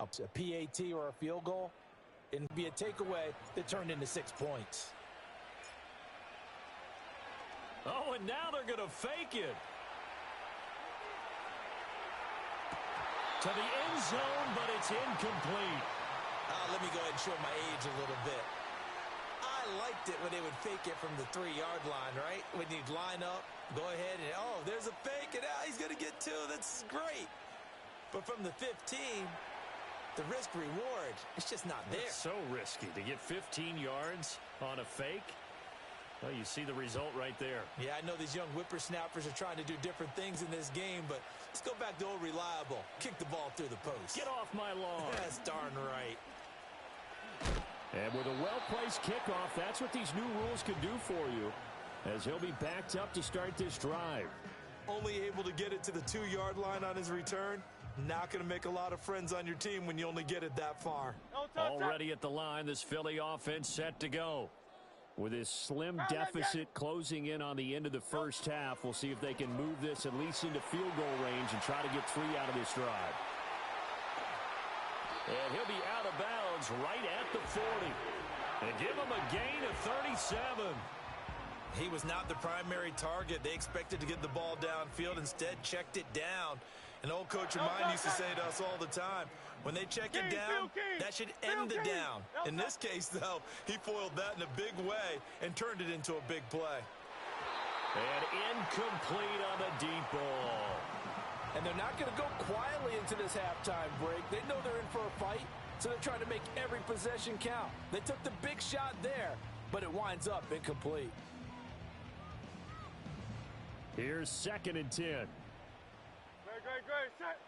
A PAT or a field goal, and be a takeaway that turned into 6 points. Oh, and now they're going to fake it. To the end zone, but it's incomplete. Let me go ahead and show my age a little bit. I liked it when they would fake it from the 3-yard line, right? When you'd line up, go ahead and, oh, there's a fake, and he's going to get 2. That's great. But from the 15, the risk-reward, it's just not there. It's so risky to get 15 yards on a fake. Well, you see the result right there. Yeah, I know these young whippersnappers are trying to do different things in this game, but let's go back to old reliable. Kick the ball through the post. Get off my lawn. That's darn right. And with a well-placed kickoff, that's what these new rules can do for you, as he'll be backed up to start this drive. Only able to get it to the 2-yard line on his return. Not going to make a lot of friends on your team when you only get it that far. Already at the line, this Philly offense set to go. With his slim deficit closing in on the end of the first half, we'll see if they can move this at least into field goal range and try to get 3 out of this drive. And he'll be out of bounds right at the 40. And give him a gain of 37. He was not the primary target. They expected to get the ball downfield. Instead, checked it down. An old coach of mine used to say to us all the time, when they check it down, that should end the down. In this case, though, he foiled that in a big way and turned it into a big play. And incomplete on the deep ball. And they're not going to go quietly into this halftime break. They know they're in for a fight, so they're trying to make every possession count. They took the big shot there, but it winds up incomplete. Here's 2nd and 10. Great, set.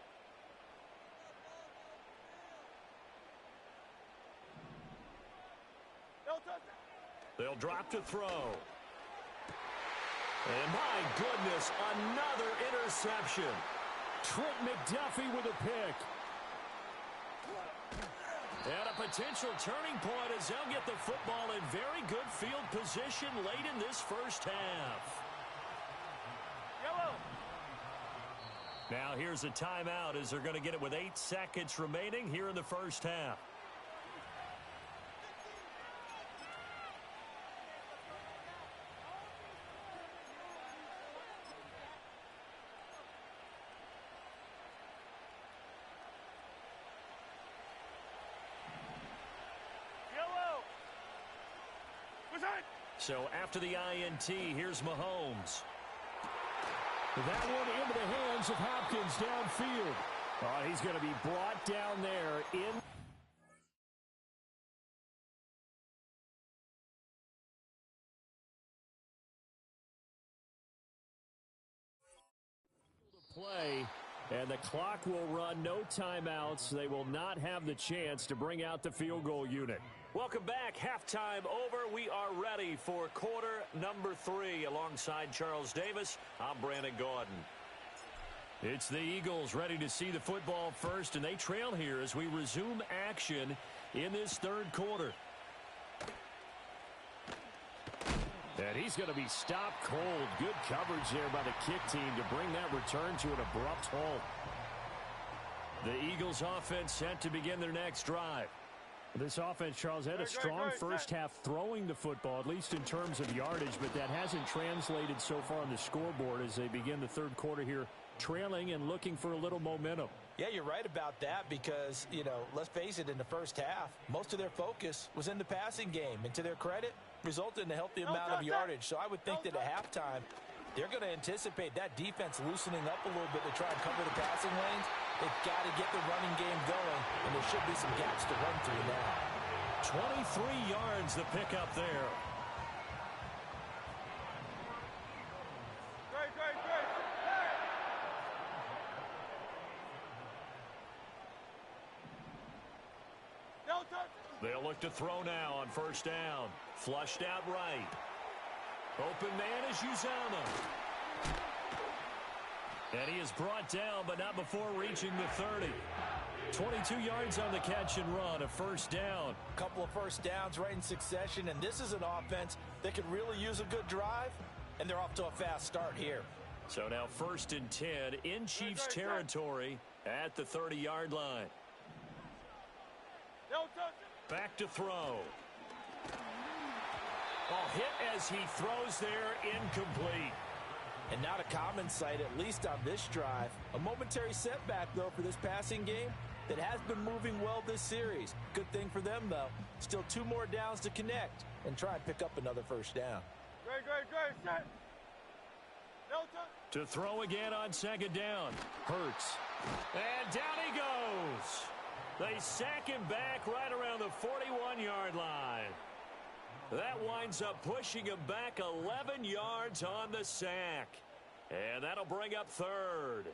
They'll drop to throw. And my goodness, another interception. Trent McDuffie with a pick. And a potential turning point as they'll get the football in very good field position late in this first half. Yellow. Now here's a timeout as they're going to get it with 8 seconds remaining here in the first half. So after the INT, here's Mahomes. That one into the hands of Hopkins downfield. Oh, he's going to be brought down there in play. And the clock will run, no timeouts. They will not have the chance to bring out the field goal unit. Welcome back. Halftime over. We are ready for quarter number 3. Alongside Charles Davis, I'm Brandon Gaudin. It's the Eagles ready to see the football first, and they trail here as we resume action in this third quarter. And he's going to be stopped cold. Good coverage there by the kick team to bring that return to an abrupt halt. The Eagles offense set to begin their next drive. This offense, Charles, had a strong first half throwing the football, at least in terms of yardage, but that hasn't translated so far on the scoreboard as they begin the third quarter here, trailing and looking for a little momentum. Yeah, you're right about that because, let's face it, in the first half, most of their focus was in the passing game. And to their credit, resulted in a healthy amount of yardage. So I would think that at halftime, they're going to anticipate that defense loosening up a little bit to try and cover the passing lanes. They've got to get the running game going, and there should be some gaps to run through now. 23 yards the pickup there. Great. They'll look to throw now on first down. Flushed out right. Open man is Uzama. And he is brought down, but not before reaching the 30. 22 yards on the catch and run, a first down. A couple of first downs right in succession, and this is an offense that could really use a good drive, and they're off to a fast start here. So now 1st and 10 in Chiefs territory at the 30-yard line. Back to throw. Oh, hit as he throws there, incomplete. And not a common sight, at least on this drive. A momentary setback, though, for this passing game that has been moving well this series. Good thing for them, though. Still 2 more downs to connect and try and pick up another first down. Great, set. No touch. To throw again on second down. Hurts. And down he goes. They sack him back right around the 41-yard line. That winds up pushing him back 11 yards on the sack. And that'll bring up third.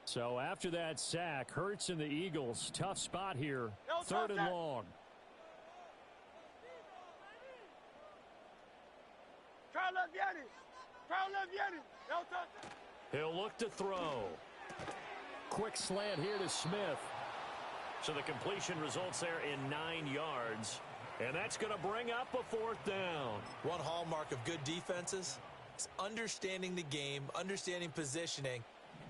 So after that sack, Hurts and the Eagles, tough spot here. Third and long. He'll look to throw. Quick slant here to Smith. So the completion results there in 9 yards. And that's going to bring up a fourth down. One hallmark of good defenses is understanding the game, understanding positioning,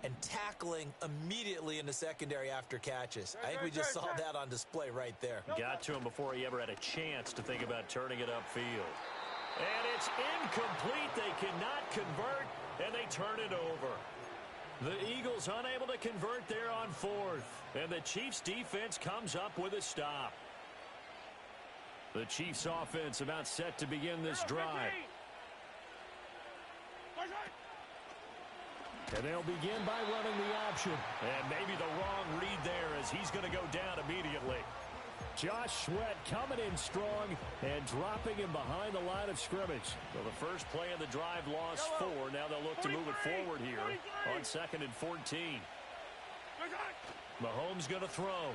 and tackling immediately in the secondary after catches. I think we just saw that on display right there. Got to him before he ever had a chance to think about turning it upfield. And it's incomplete. They cannot convert, and they turn it over. The Eagles unable to convert there on fourth. And the Chiefs defense comes up with a stop. The Chiefs offense about set to begin this drive. And they'll begin by running the option. And maybe the wrong read there as he's going to go down immediately. Josh Sweat coming in strong and dropping him behind the line of scrimmage. Well, the first play of the drive lost 4. Now they'll look to move it forward here on 2nd and 14. Mahomes going to throw.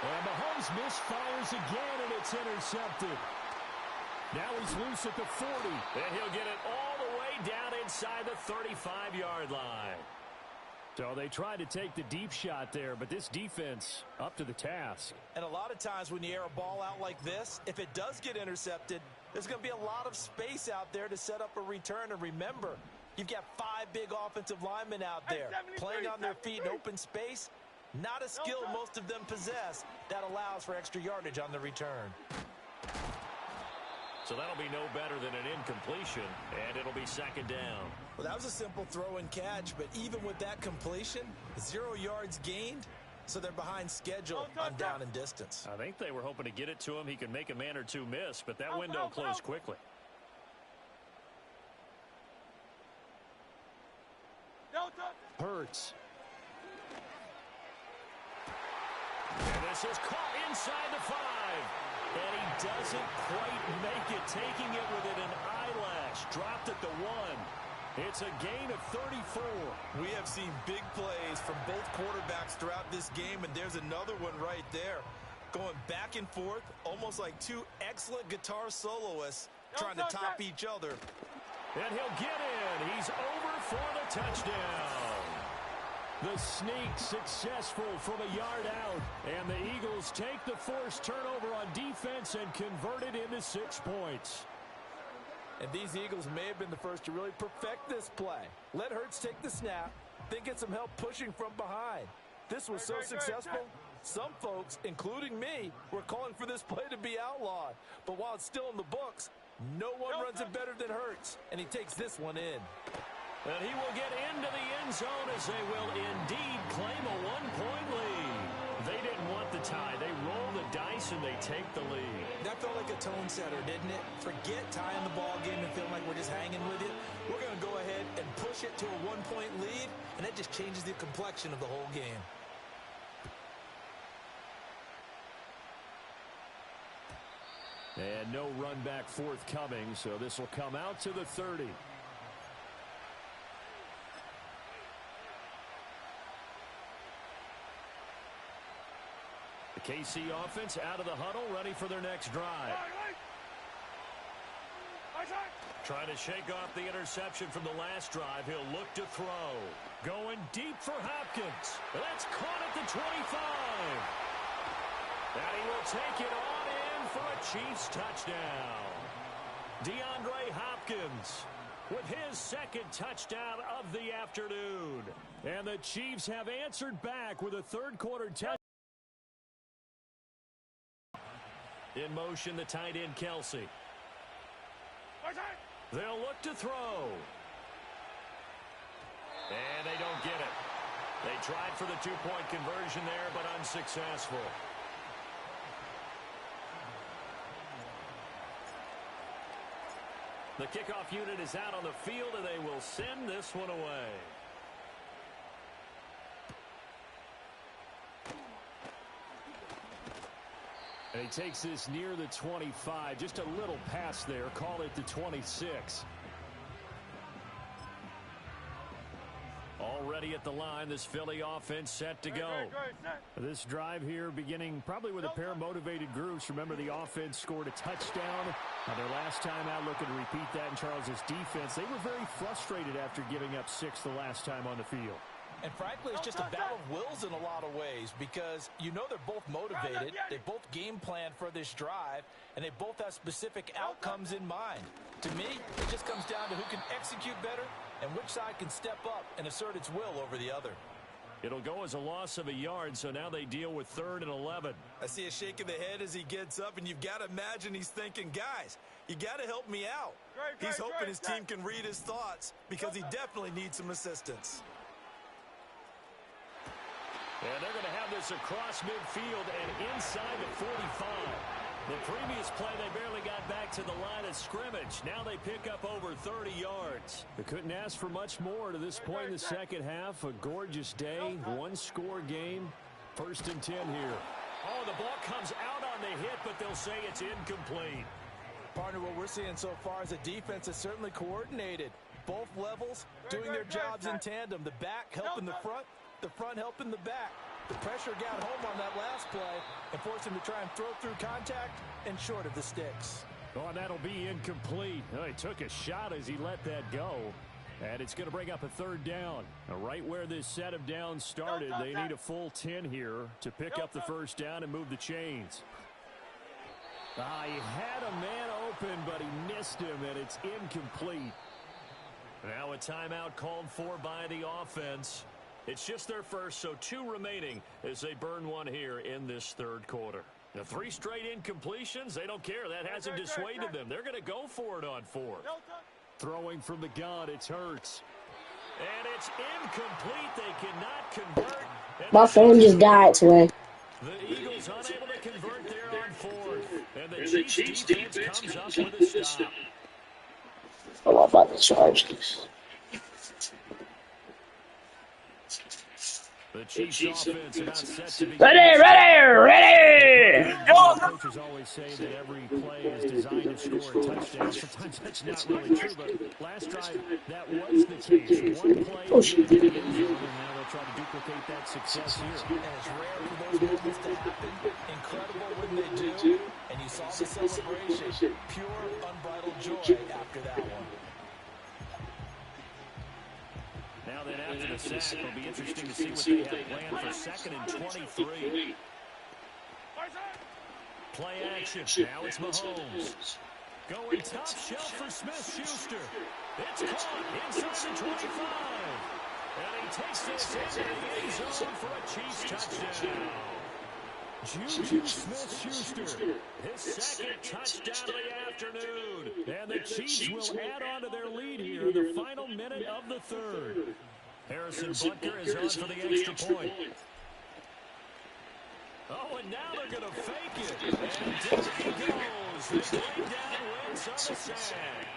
And Mahomes misfires again, and it's intercepted. Now he's loose at the 40. And he'll get it all the way down inside the 35-yard line. So they tried to take the deep shot there, but this defense up to the task. And a lot of times when you air a ball out like this, if it does get intercepted, there's going to be a lot of space out there to set up a return. And remember, you've got 5 big offensive linemen out there playing on their feet in open space. Not a skill most of them possess that allows for extra yardage on the return. So that'll be no better than an incompletion, and it'll be second down. Well, that was a simple throw and catch, but even with that completion, 0 yards gained, so they're behind schedule on down and distance. I think they were hoping to get it to him. He could make a man or two miss, but that window closed quickly. Hurts. And this is caught inside the 5. And he doesn't quite make it, taking it within an eyelash. Dropped at the 1. It's a gain of 34. We have seen big plays from both quarterbacks throughout this game, and there's another one right there. Going back and forth, almost like 2 excellent guitar soloists trying to top each other. And he'll get in. He's over for the touchdown. The sneak successful from a yard out. And the Eagles take the forced turnover on defense and convert it into 6 points. And these Eagles may have been the first to really perfect this play. Let Hurts take the snap, then get some help pushing from behind. This was so successful, some folks, including me, were calling for this play to be outlawed. But while it's still in the books, no one runs it better than Hurts, and he takes this one in. And he will get into the end zone as they will indeed claim a 1-point lead. They didn't want the tie. They roll the dice and they take the lead. That felt like a tone setter, didn't it? Forget tying the ball game and feeling like we're just hanging with it. We're going to go ahead and push it to a 1-point lead, and that just changes the complexion of the whole game. And no run back forthcoming, so this will come out to the 30. The KC offense out of the huddle, ready for their next drive. Trying to shake off the interception from the last drive. He'll look to throw. Going deep for Hopkins. That's caught at the 25. And he will take it on in for a Chiefs touchdown. DeAndre Hopkins with his second touchdown of the afternoon. And the Chiefs have answered back with a third-quarter touchdown. In motion, the tight end, Kelsey. They'll look to throw. And they don't get it. They tried for the two-point conversion there, but unsuccessful. The kickoff unit is out on the field, and they will send this one away. And he takes this near the 25. Just a little pass there. Call it the 26. Already at the line, this Philly offense set to go. This drive here beginning probably with a pair of motivated groups. Remember, the offense scored a touchdown. Their last time out, looking to repeat that in Charles's defense. They were very frustrated after giving up 6 the last time on the field. And frankly, it's just a battle of wills in a lot of ways because you know they're both motivated. They both game plan for this drive, and they both have specific outcomes in mind. To me, it just comes down to who can execute better and which side can step up and assert its will over the other. It'll go as a loss of a yard, so now they deal with 3rd and 11. I see a shake of the head as he gets up, and you've got to imagine he's thinking, guys, you got to help me out. He's hoping his team can read his thoughts because he definitely needs some assistance. And they're going to have this across midfield and inside the 45. The previous play, they barely got back to the line of scrimmage. Now they pick up over 30 yards. They couldn't ask for much more to this point in the second half. A gorgeous day, one-score game. 1st and 10 here. Oh, the ball comes out on the hit, but they'll say it's incomplete. Partner, what we're seeing so far is a defense that's certainly coordinated. Both levels doing their jobs in tandem. The back helping the front helping the back. The pressure got home on that last play and forced him to try and throw through contact and short of the sticks. Oh, and that'll be incomplete. Oh, he took a shot as he let that go. And it's going to bring up a 3rd down. Now, right where this set of downs started, they need a full 10 here to pick up the 1st down and move the chains. He had a man open, but he missed him, and it's incomplete. Now a timeout called for by the offense. It's just their first, so 2 remaining as they burn one here in this 3rd quarter. The 3 straight incompletions, they don't care. That hasn't dissuaded them. They're going to go for it on 4th. Throwing from the gun, it's Hurts. And it's incomplete. They cannot convert. My phone just died today. The Eagles unable to convert there on 4th. And the Chiefs defense comes up with a stop. Oh, I'm about to charge this. The Chiefs offense about set to be Ready! Go! Coaches always say that every play is designed to score a touchdown. Sometimes that's not really true, but last drive that was the case. One play in the end zone, and now they'll try to duplicate that success here. And it's rare for those moments to happen. Incredible when they do. And you saw the celebration. Pure, unbridled joy after that one. Now then, after the sack, it'll be interesting to see what they have planned for 2nd and 23. Play action. Now it's Mahomes. Going top shelf for Smith-Schuster. It's caught inside the 25. And he takes this into the end zone for a Chiefs touchdown. Juju Smith-Schuster, his 2nd touchdown of the afternoon. And the Chiefs will add on to their lead here in the final minute of the 3rd. Harrison Butker is on for the extra point. Oh, and now they're going to fake it. And down he goes. The play down wins on the sack.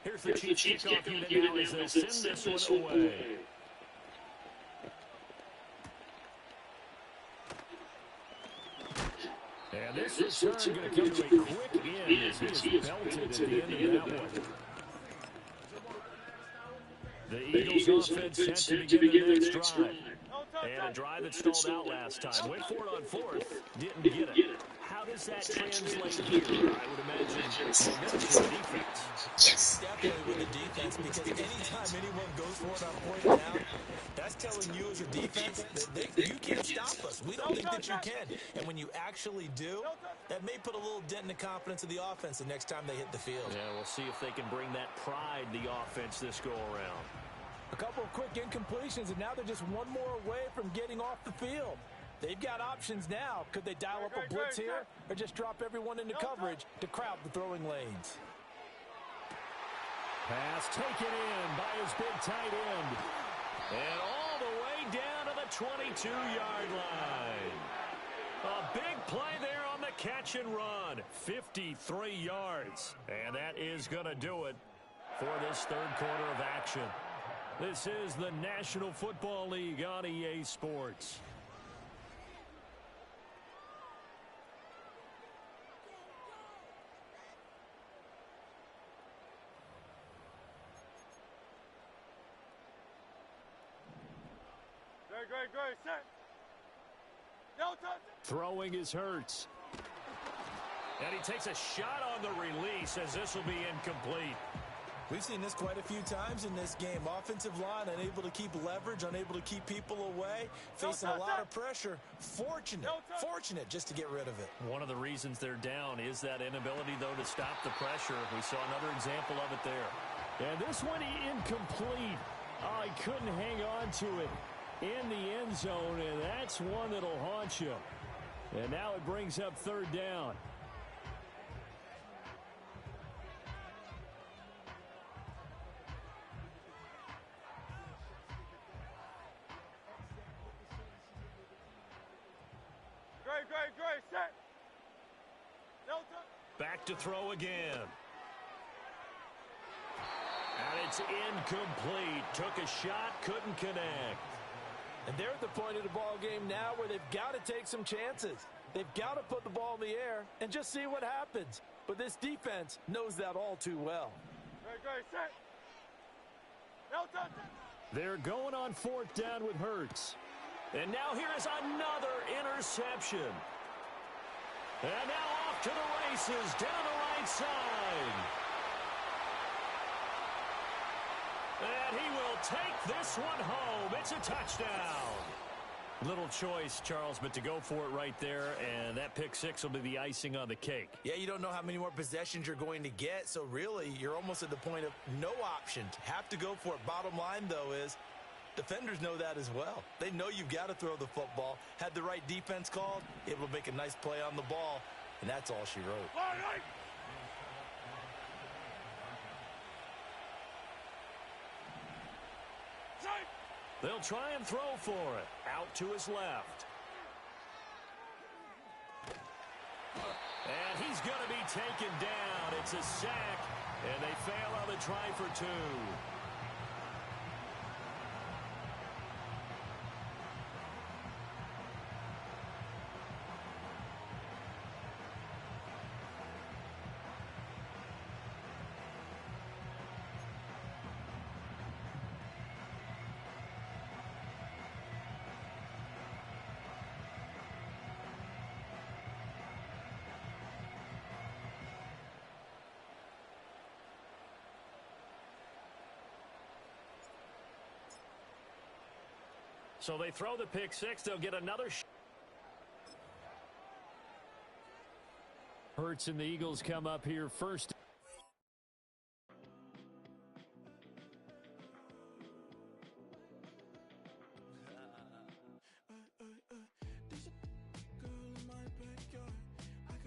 Here's the Chiefs kickoff unit now as they send this one away. And this return going to come to a quick end as he is belted at the end of that one. The Eagles offense set to begin the next drive. And a drive that stalled out last time. Went for it on fourth. Didn't get it. How does that translate here? I would imagine momentum to the defense. Yes. Definitely with the defense, because anytime anyone goes for it on fourth down, that's telling you as a defense that you can't stop us. We don't think that you can. And when you actually do, that may put a little dent in the confidence of the offense the next time they hit the field. Yeah, we'll see if they can bring that pride, the offense, this go-around. A couple of quick incompletions, and now they're just one more away from getting off the field. They've got options now. Could they dial up a blitz here or just drop everyone into coverage to crowd the throwing lanes? Pass taken in by his big tight end. And all the way down to the 22-yard line. A big play there on the catch and run. 53 yards. And that is going to do it for this third quarter of action. This is the National Football League on EA Sports. Great, set. No touch. Throwing is Hurts. And he takes a shot on the release as this will be incomplete. We've seen this quite a few times in this game. Offensive line unable to keep leverage, unable to keep people away, facing a lot of pressure. Fortunate just to get rid of it. One of the reasons they're down is that inability, though, to stop the pressure. We saw another example of it there. And this one incomplete. Oh, he couldn't hang on to it in the end zone, and that's one that'll haunt you. And now it brings up third down. Great, set. No touch. Back to throw again. And it's incomplete. Took a shot, couldn't connect. And they're at the point of the ball game now where they've got to take some chances. They've got to put the ball in the air and just see what happens. But this defense knows that all too well. Great, set. No touch. They're going on fourth down with Hurts. And now here is another interception. And now off to the races down the right side. And he will take this one home. It's a touchdown. Little choice, Charles, but to go for it right there, and that pick six will be the icing on the cake. Yeah, you don't know how many more possessions you're going to get, so really you're almost at the point of no options. Have to go for it. Bottom line, though, is defenders know that as well. They know you've got to throw the football. Had the right defense called, able to make a nice play on the ball, and that's all she wrote. Right. They'll try and throw for it. Out to his left. And he's going to be taken down. It's a sack, and they fail on the try for two. So they throw the pick six. They'll get another shot. Hurts and the Eagles come up here first.